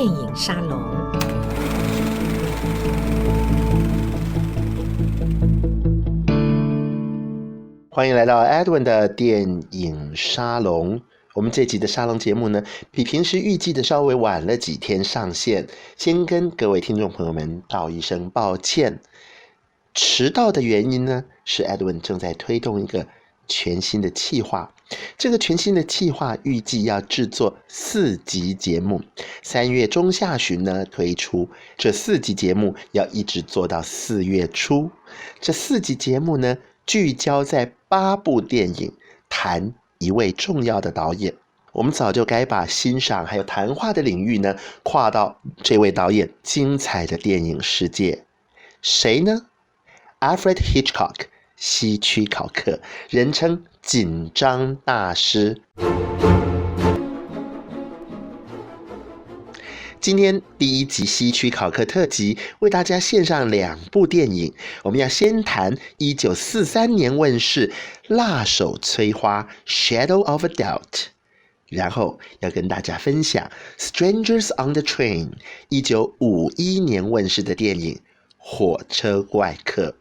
影沙龙。欢迎来到 Edwin 的电影沙龙。我们这集的沙龙节目呢，比平时预计的稍微晚了几天上线，先跟各位听众朋友们道一声抱歉。迟到的原因呢，是 Edwin 正在推动一个全新的企划。这个全新的企划预计要制作4集节目，3月中下旬呢推出。这4集节目要一直做到4月初。这4集节目呢，聚焦在8部电影，谈一位重要的导演。我们早就该把欣赏还有谈话的领域呢，跨到这位导演精彩的电影世界。谁呢？ Alfred Hitchcock， 希区考克，人称紧张大师。今天第1集希区考克特辑为大家献上2部电影。我们要先谈1943年问世辣手摧花 Shadow of a Doubt， 然后要跟大家分享 Strangers on the Train 1951年问世的电影火车怪客。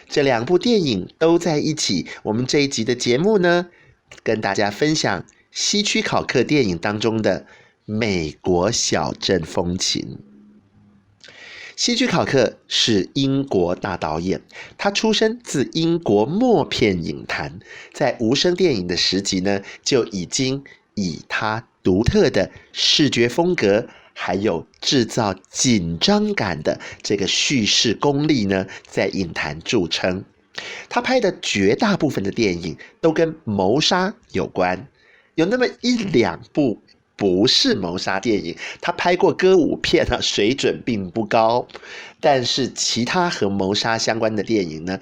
这2部电影都在一起，我们这一集的节目呢，跟大家分享希区考克电影当中的美国小镇风情。希区考克是英国大导演，他出身自英国默片影坛，在无声电影的时期呢，就已经以他独特的视觉风格还有制造紧张感的这个叙事功力呢，在影坛著称。他拍的绝大部分的电影都跟谋杀有关，有那么1-2部不是谋杀电影，他拍过歌舞片水准并不高，但是其他和谋杀相关的电影呢，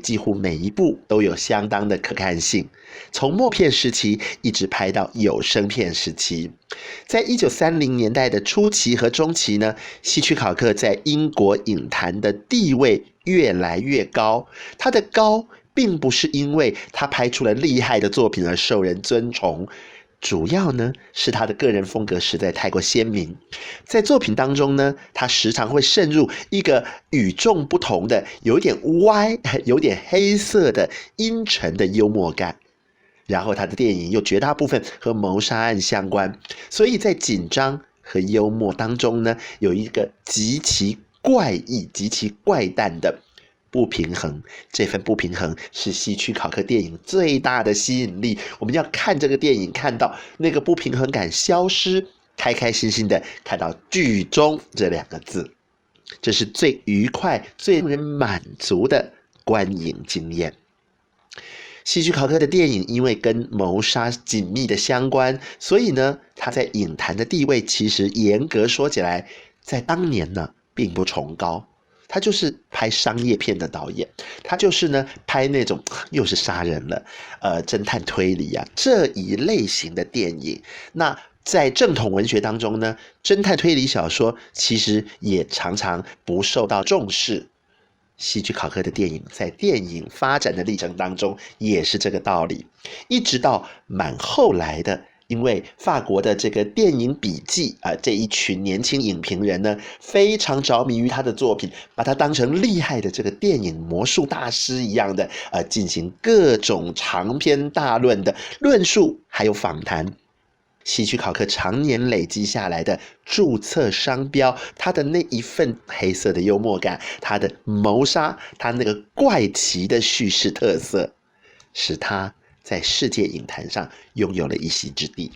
几乎每一部都有相当的可看性。从默片时期一直拍到有声片时期。在1930年代的初期和中期呢，希区考克在英国影坛的地位越来越高。他的高并不是因为他拍出了厉害的作品而受人尊崇，主要呢是他的个人风格实在太过鲜明。在作品当中呢，他时常会渗入一个与众不同的有点歪有点黑色的阴沉的幽默感，然后他的电影又绝大部分和谋杀案相关，所以在紧张和幽默当中呢，有一个极其怪异极其怪诞的不平衡。这份不平衡是希区考克电影最大的吸引力。我们要看这个电影，看到那个不平衡感消失，开开心心的看到剧终这2个字，这是最愉快最让人满足的观影经验。希区考克的电影因为跟谋杀紧密的相关，所以呢，他在影坛的地位其实严格说起来，在当年呢并不崇高。他就是拍商业片的导演，他就是呢拍那种又是杀人了，侦探推理啊这一类型的电影。那在正统文学当中呢，侦探推理小说其实也常常不受到重视。希区考克的电影在电影发展的历程当中也是这个道理，一直到蛮后来的，因为法国的这个电影笔记这一群年轻影评人呢，非常着迷于他的作品，把他当成厉害的这个电影魔术大师一样的进行各种长篇大论的论述还有访谈。希区考克常年累积下来的注册商标，他的那一份黑色的幽默感，他的谋杀，他那个怪奇的叙事特色，使他在世界影坛上拥有了一席之地。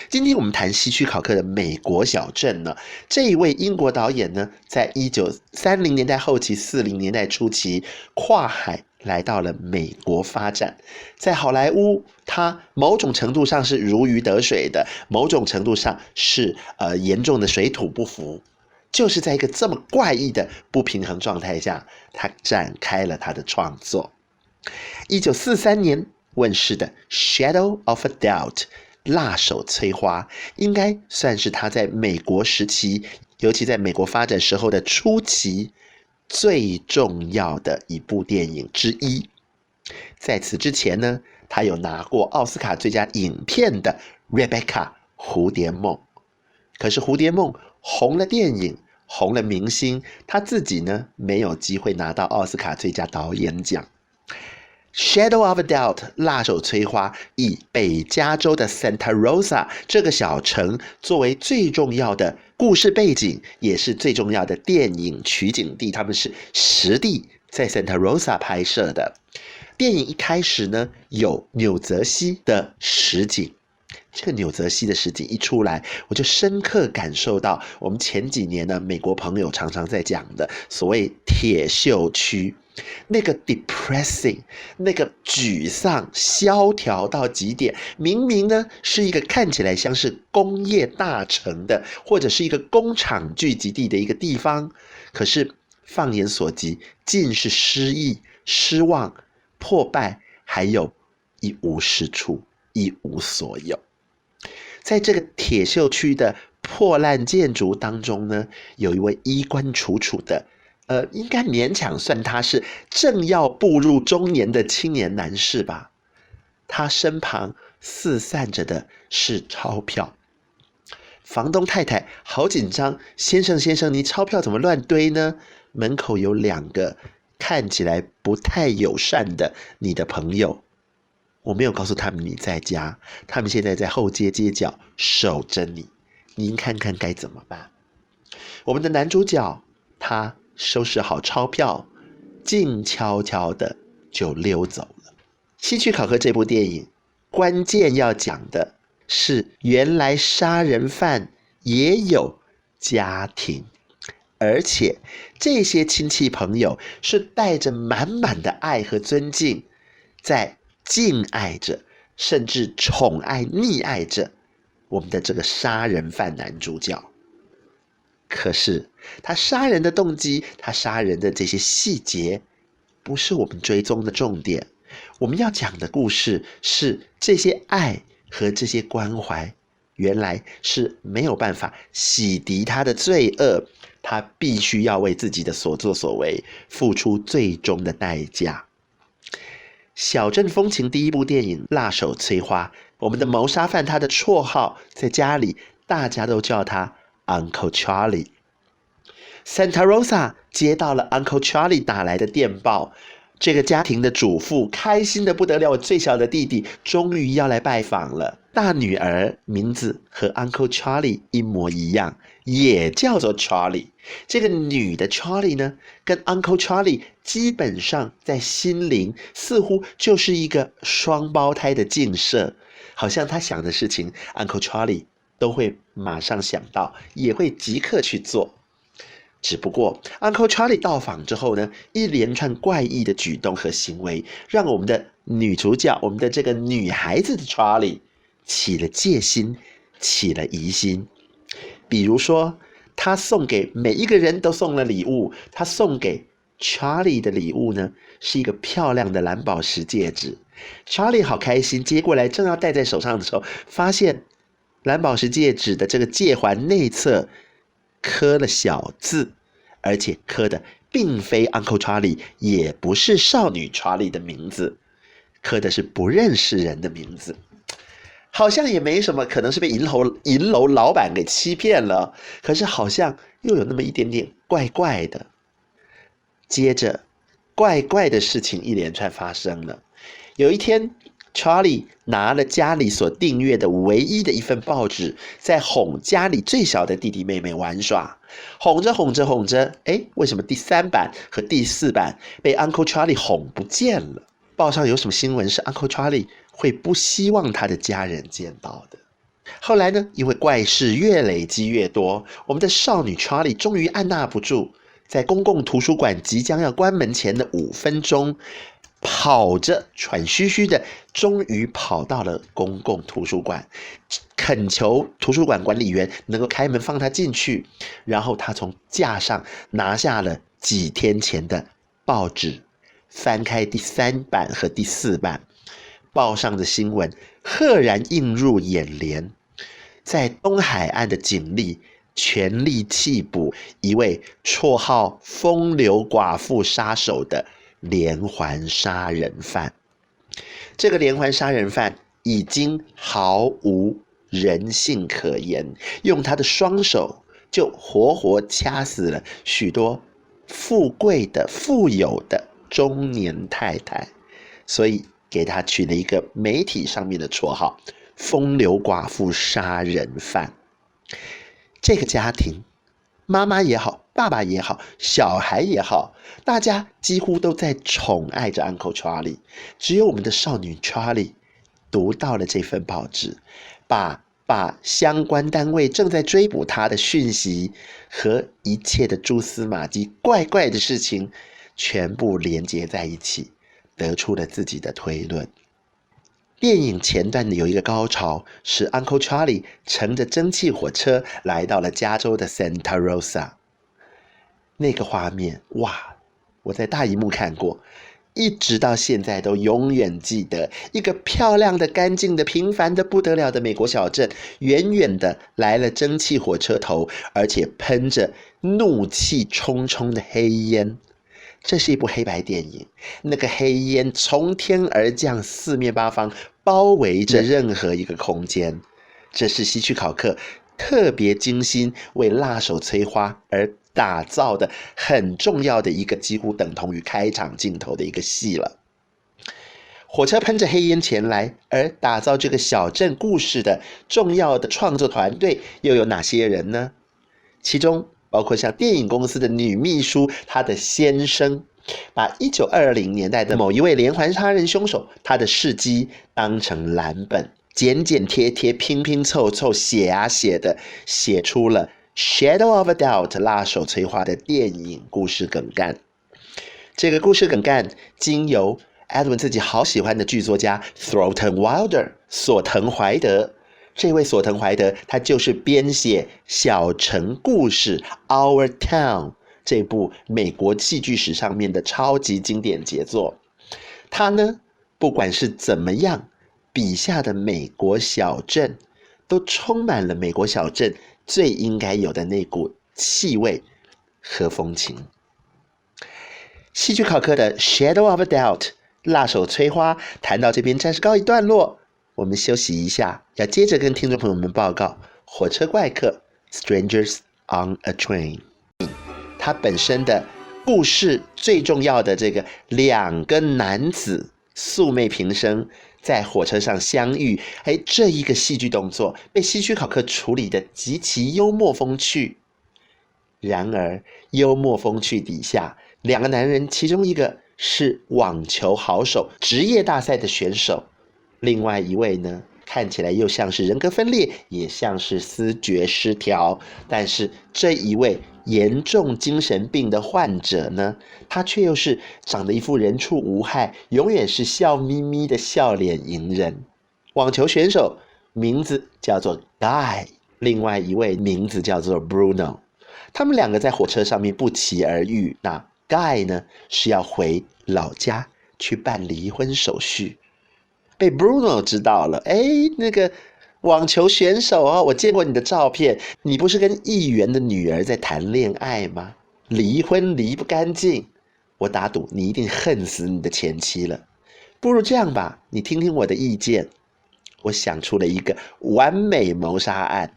今天我们谈希区考克的美国小镇呢，这一位英国导演呢，在1930年代后期40年代初期跨海来到了美国发展。在好莱坞，他某种程度上是如鱼得水的，某种程度上是严重的水土不服。就是在一个这么怪异的不平衡状态下，他展开了他的创作。1943年问世的 Shadow of a Doubt 辣手摧花，应该算是他在美国时期，尤其在美国发展时候的初期最重要的一部电影之一。在此之前呢，他有拿过奥斯卡最佳影片的 Rebecca 蝴蝶梦。可是蝴蝶梦红了电影，红了明星，他自己呢没有机会拿到奥斯卡最佳导演奖。Shadow of a Doubt 辣手摧花以北加州的 Santa Rosa 这个小城作为最重要的故事背景，也是最重要的电影取景地，他们是实地在 Santa Rosa 拍摄的。电影一开始呢，有纽泽西的实景。这个纽泽西的实景一出来，我就深刻感受到我们前几年呢，美国朋友常常在讲的所谓铁锈区，那个 depressing， 那个沮丧、萧条到极点。明明呢是一个看起来像是工业大城的，或者是一个工厂聚集地的一个地方，可是放眼所及，尽是失意、失望、破败，还有一无是处、一无所有。在这个铁锈区的破烂建筑当中呢，有一位衣冠楚楚的应该勉强算他是正要步入中年的青年男士吧。他身旁四散着的是钞票。房东太太好紧张，先生，你钞票怎么乱堆呢？门口有2个看起来不太友善的你的朋友。我没有告诉他们你在家，他们现在在后街街角守着你，您看看该怎么办？我们的男主角他收拾好钞票，静悄悄的就溜走了。希区考克这部电影关键要讲的是，原来杀人犯也有家庭，而且这些亲戚朋友是带着满满的爱和尊敬，在敬爱着，甚至宠爱溺爱着我们的这个杀人犯男主角。可是他杀人的动机，他杀人的这些细节，不是我们追踪的重点。我们要讲的故事是这些爱和这些关怀，原来是没有办法洗涤他的罪恶，他必须要为自己的所作所为付出最终的代价。小镇风情第一部电影《辣手摧花》，我们的谋杀犯他的绰号在家里大家都叫他 Uncle Charlie。Santa Rosa 接到了 Uncle Charlie 打来的电报，这个家庭的主妇开心的不得了，最小的弟弟终于要来拜访了。大女儿名字和 Uncle Charlie 一模一样，也叫做 Charlie。这个女的 Charlie 呢，跟 Uncle Charlie 基本上在心灵似乎就是一个双胞胎的镜射，好像她想的事情 Uncle Charlie 都会马上想到，也会即刻去做。只不过 Uncle Charlie 到访之后呢，一连串怪异的举动和行为，让我们的女主角，我们的这个女孩子的 Charlie 起了戒心，起了疑心。比如说他送给每一个人都送了礼物，他送给 Charlie 的礼物呢，是一个漂亮的蓝宝石戒指。Charlie 好开心，接过来正要戴在手上的时候，发现蓝宝石戒指的这个戒环内侧刻了小字，而且刻的并非 Uncle Charlie， 也不是少女 Charlie 的名字，刻的是不认识人的名字。好像也没什么，可能是被银楼老板给欺骗了，可是好像又有那么一点点怪怪的。接着怪怪的事情一连串发生了。有一天 Charlie 拿了家里所订阅的唯一的一份报纸，在哄家里最小的弟弟妹妹玩耍。哄着，为什么第3版和第4版被 Uncle Charlie 哄不见了？报上有什么新闻是 Uncle Charlie 会不希望他的家人见到的？后来呢，因为怪事越累积越多，我们的少女 Charlie 终于按捺不住，在公共图书馆即将要关门前的5分钟，跑着喘吁吁的，终于跑到了公共图书馆，恳求图书馆管理员能够开门放他进去。然后他从架上拿下了几天前的报纸，翻开第3版和第4版，报上的新闻赫然映入眼帘。在东海岸的警力全力缉捕一位绰号风流寡妇杀手的连环杀人犯。这个连环杀人犯已经毫无人性可言，用他的双手就活活掐死了许多富贵的、富有的中年太太，所以给他取了一个媒体上面的绰号——风流寡妇杀人犯。这个家庭，妈妈也好，爸爸也好，小孩也好，大家几乎都在宠爱着 Uncle Charlie。只有我们的少女 Charlie 读到了这份报纸，把相关单位正在追捕他的讯息和一切的蛛丝马迹、怪怪的事情全部连接在一起，得出了自己的推论。电影前段有一个高潮，是 Uncle Charlie 乘着蒸汽火车来到了加州的 Santa Rosa。 那个画面，哇，我在大荧幕看过，一直到现在都永远记得。一个漂亮的、干净的、平凡的不得了的美国小镇，远远的来了蒸汽火车头，而且喷着怒气冲冲的黑烟。这是一部黑白电影，那个黑烟从天而降，四面八方包围着任何一个空间。这是希区考克特别精心为辣手摧花而打造的很重要的一个几乎等同于开场镜头的一个戏了。火车喷着黑烟前来，而打造这个小镇故事的重要的创作团队又有哪些人呢？其中包括像电影公司的女秘书，她的先生把1920年代的某一位连环杀人凶手他的事迹当成蓝本，剪剪贴贴、拼拼凑凑、写啊写的，写出了 Shadow of a Doubt 辣手摧花的电影故事梗概。这个故事梗概经由 Edwin 自己好喜欢的剧作家 Thornton Wilder 索腾怀德，这位索腾怀德他就是编写小城故事 Our Town 这部美国戏剧史上面的超级经典杰作。他呢，不管是怎么样，笔下的美国小镇都充满了美国小镇最应该有的那股气味和风情。希区考克的 Shadow of a Doubt 辣手摧花谈到这边暂时告一段落，我们休息一下，要接着跟听众朋友们报告火车怪客 Strangers on a Train。 它本身的故事最重要的这个两个男子素昧平生在火车上相遇，这一个戏剧动作被希区考克处理的极其幽默风趣。然而幽默风趣底下，两个男人其中一个是网球好手，职业大赛的选手，另外一位呢，看起来又像是人格分裂，也像是思觉失调。但是这一位严重精神病的患者呢，他却又是长得一副人畜无害，永远是笑眯眯的笑脸迎人。网球选手名字叫做 Guy， 另外一位名字叫做 Bruno。 他们两个在火车上面不期而遇。那 Guy 呢，是要回老家去办离婚手续，被 Bruno 知道了。那个网球选手我见过你的照片，你不是跟议员的女儿在谈恋爱吗？离婚离不干净，我打赌你一定恨死你的前妻了。不如这样吧，你听听我的意见，我想出了一个完美谋杀案。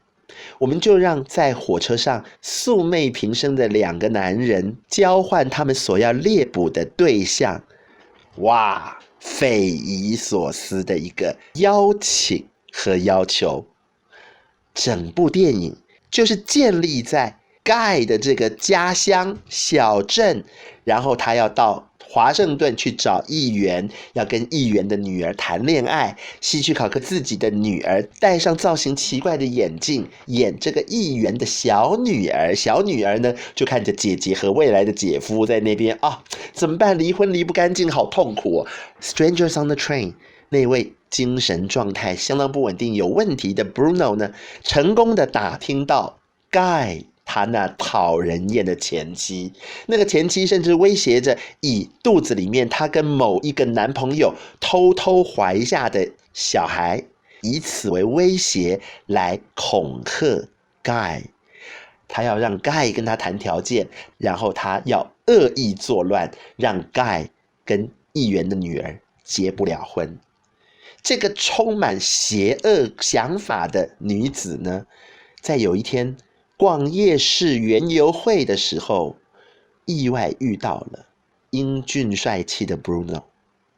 我们就让在火车上素昧平生的两个男人交换他们所要猎捕的对象。哇，匪夷所思的一个邀请和要求。整部电影就是建立在 Guy 的这个家乡小镇，然后他要到华盛顿去找议员，要跟议员的女儿谈恋爱。希区考克自己的女儿戴上造型奇怪的眼镜，演这个议员的小女儿。小女儿呢，就看着姐姐和未来的姐夫在那边怎么办？离婚离不干净，好痛苦Strangers on the Train 那位精神状态相当不稳定、有问题的 Bruno 呢，成功的打听到 Guy他那讨人厌的前妻，那个前妻甚至威胁着以肚子里面他跟某一个男朋友偷偷怀下的小孩，以此为威胁来恐吓 Guy。 他要让 Guy 跟他谈条件，然后他要恶意作乱，让 Guy 跟议员的女儿结不了婚。这个充满邪恶想法的女子呢，在有一天逛夜市园游会的时候，意外遇到了英俊帅气的 Bruno，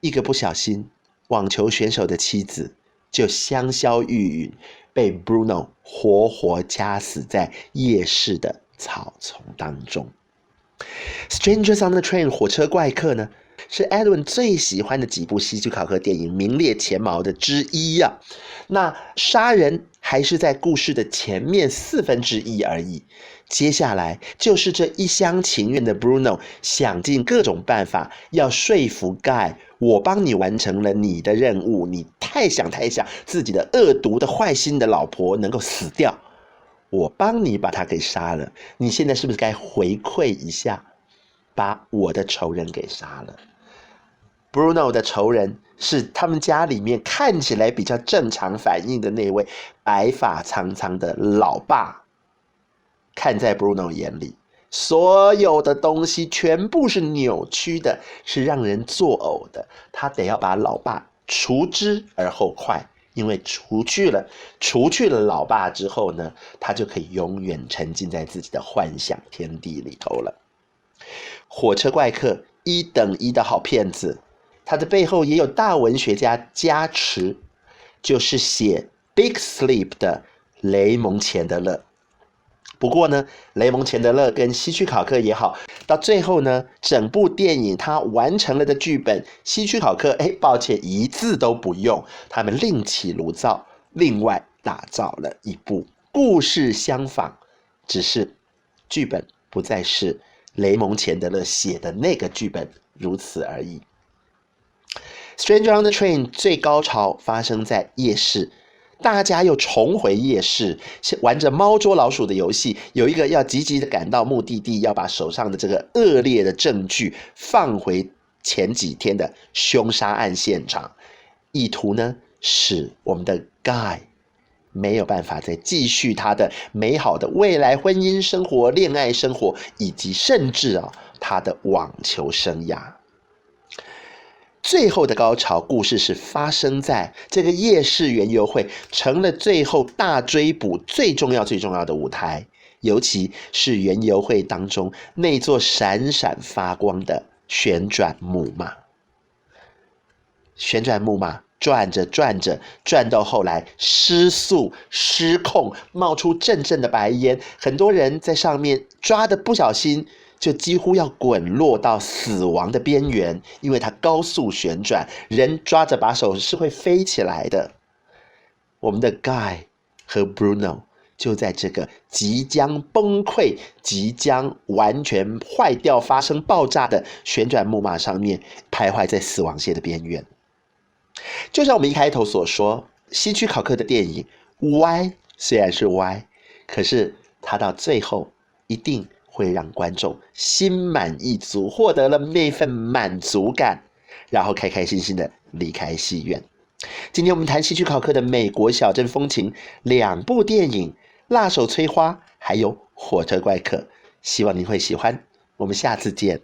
一个不小心，网球选手的妻子就香消玉殒，被 Bruno 活活掐死在夜市的草丛当中。Strangers on the Train 火车怪客呢，是 Edwin 最喜欢的几部希区考克电影，名列前茅的之一啊。那杀人还是在故事的前面1/4而已，接下来就是这一厢情愿的 Bruno 想尽各种办法要说服 Guy， 我帮你完成了你的任务，你太想自己的恶毒的坏心的老婆能够死掉，我帮你把他给杀了，你现在是不是该回馈一下，把我的仇人给杀了。Bruno 的仇人是他们家里面看起来比较正常反应的那位白发苍苍的老爸。看在 Bruno 眼里，所有的东西全部是扭曲的，是让人作呕的，他得要把老爸除之而后快，因为除去了老爸之后呢，他就可以永远沉浸在自己的幻想天地里头了。火车怪客1等1的好骗子，他的背后也有大文学家加持，就是写 Big Sleep 的雷蒙·钱德勒。不过呢，雷蒙·钱德勒跟希区考克也好，到最后呢，整部电影他完成了的剧本，希区考克抱歉一字都不用，他们另起炉灶，另外打造了一部故事相仿，只是剧本不再是雷蒙·钱德勒写的那个剧本，如此而已。Stranger on the Train 最高潮发生在夜市，大家又重回夜市，玩着猫捉老鼠的游戏，有一个要急急的赶到目的地，要把手上的这个恶劣的证据放回前几天的凶杀案现场，意图呢使我们的 Guy 没有办法再继续他的美好的未来婚姻生活、恋爱生活，以及甚至他的网球生涯。最后的高潮故事是发生在这个夜市园游会成了最后大追捕最重要的舞台，尤其是园游会当中那座闪闪发光的旋转木马。旋转木马转着转到后来失速失控，冒出阵阵的白烟，很多人在上面抓的不小心就几乎要滚落到死亡的边缘，因为它高速旋转，人抓着把手是会飞起来的。我们的 Guy 和 Bruno 就在这个即将崩溃、即将完全坏掉、发生爆炸的旋转木马上面徘徊在死亡线的边缘。就像我们一开头所说，希区考克的电影歪虽然是歪，可是他到最后一定会让观众心满意足，获得了那份满足感，然后开开心心的离开戏院。今天我们谈希区考克的美国小镇风情2部电影《辣手摧花》还有《火车怪客》，希望您会喜欢。我们下次见。